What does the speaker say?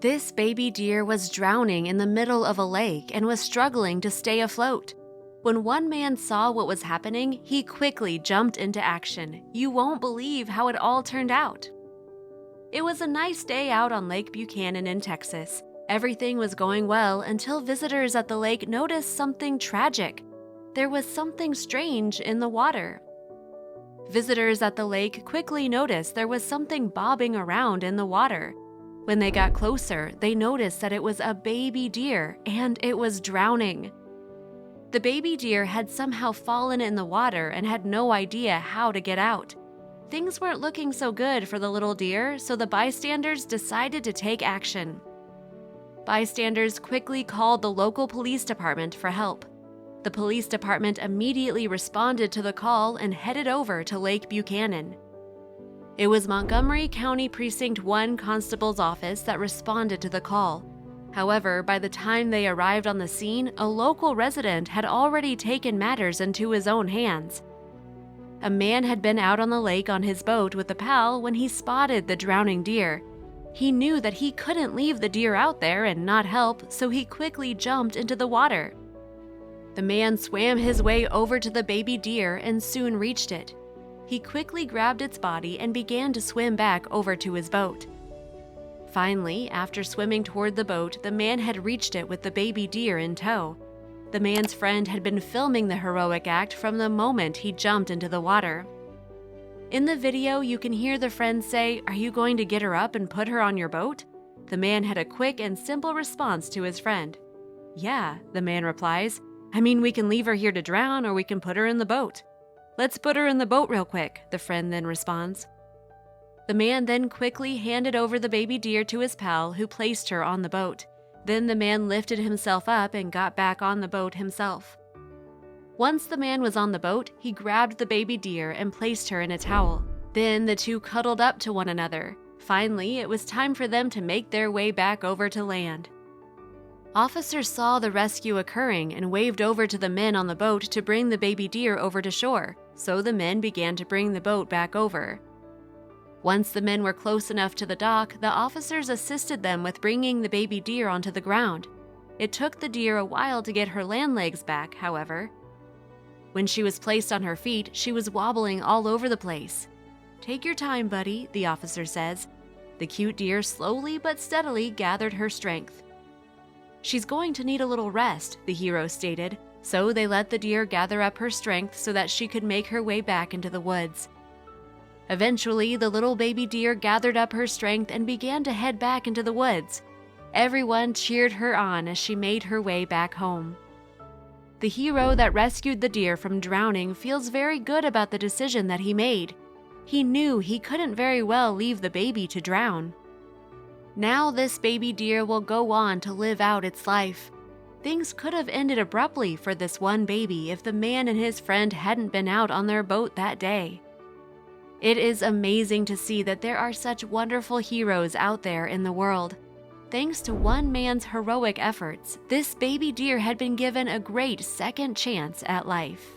This baby deer was drowning in the middle of a lake and was struggling to stay afloat. When one man saw what was happening, he quickly jumped into action. You won't believe how it all turned out. It was a nice day out on Lake Buchanan in Texas. Everything was going well until visitors at the lake noticed something tragic. There was something strange in the water. Visitors at the lake quickly noticed there was something bobbing around in the water. When they got closer, they noticed that it was a baby deer and it was drowning. The baby deer had somehow fallen in the water and had no idea how to get out. Things weren't looking so good for the little deer, so the bystanders decided to take action. Bystanders quickly called the local police department for help. The police department immediately responded to the call and headed over to Lake Buchanan. It was Montgomery County Precinct 1 Constable's office that responded to the call. However, by the time they arrived on the scene, a local resident had already taken matters into his own hands. A man had been out on the lake on his boat with a pal when he spotted the drowning deer. He knew that he couldn't leave the deer out there and not help, so he quickly jumped into the water. The man swam his way over to the baby deer and soon reached it. He quickly grabbed its body and began to swim back over to his boat. Finally, after swimming toward the boat, the man had reached it with the baby deer in tow. The man's friend had been filming the heroic act from the moment he jumped into the water. In the video, you can hear the friend say, "Are you going to get her up and put her on your boat?" The man had a quick and simple response to his friend. "Yeah," the man replies. "I mean, we can leave her here to drown or we can put her in the boat." "Let's put her in the boat real quick," the friend then responds. The man then quickly handed over the baby deer to his pal, who placed her on the boat. Then the man lifted himself up and got back on the boat himself. Once the man was on the boat, he grabbed the baby deer and placed her in a towel. Then the two cuddled up to one another. Finally, it was time for them to make their way back over to land. Officers saw the rescue occurring and waved over to the men on the boat to bring the baby deer over to shore, so the men began to bring the boat back over. Once the men were close enough to the dock, the officers assisted them with bringing the baby deer onto the ground. It took the deer a while to get her land legs back, however. When she was placed on her feet, she was wobbling all over the place. "Take your time, buddy," the officer says. The cute deer slowly but steadily gathered her strength. "She's going to need a little rest," the hero stated, so they let the deer gather up her strength so that she could make her way back into the woods. Eventually, the little baby deer gathered up her strength and began to head back into the woods. Everyone cheered her on as she made her way back home. The hero that rescued the deer from drowning feels very good about the decision that he made. He knew he couldn't very well leave the baby to drown. Now this baby deer will go on to live out its life. Things could have ended abruptly for this one baby if the man and his friend hadn't been out on their boat that day. It is amazing to see that there are such wonderful heroes out there in the world. Thanks to one man's heroic efforts, this baby deer had been given a great second chance at life.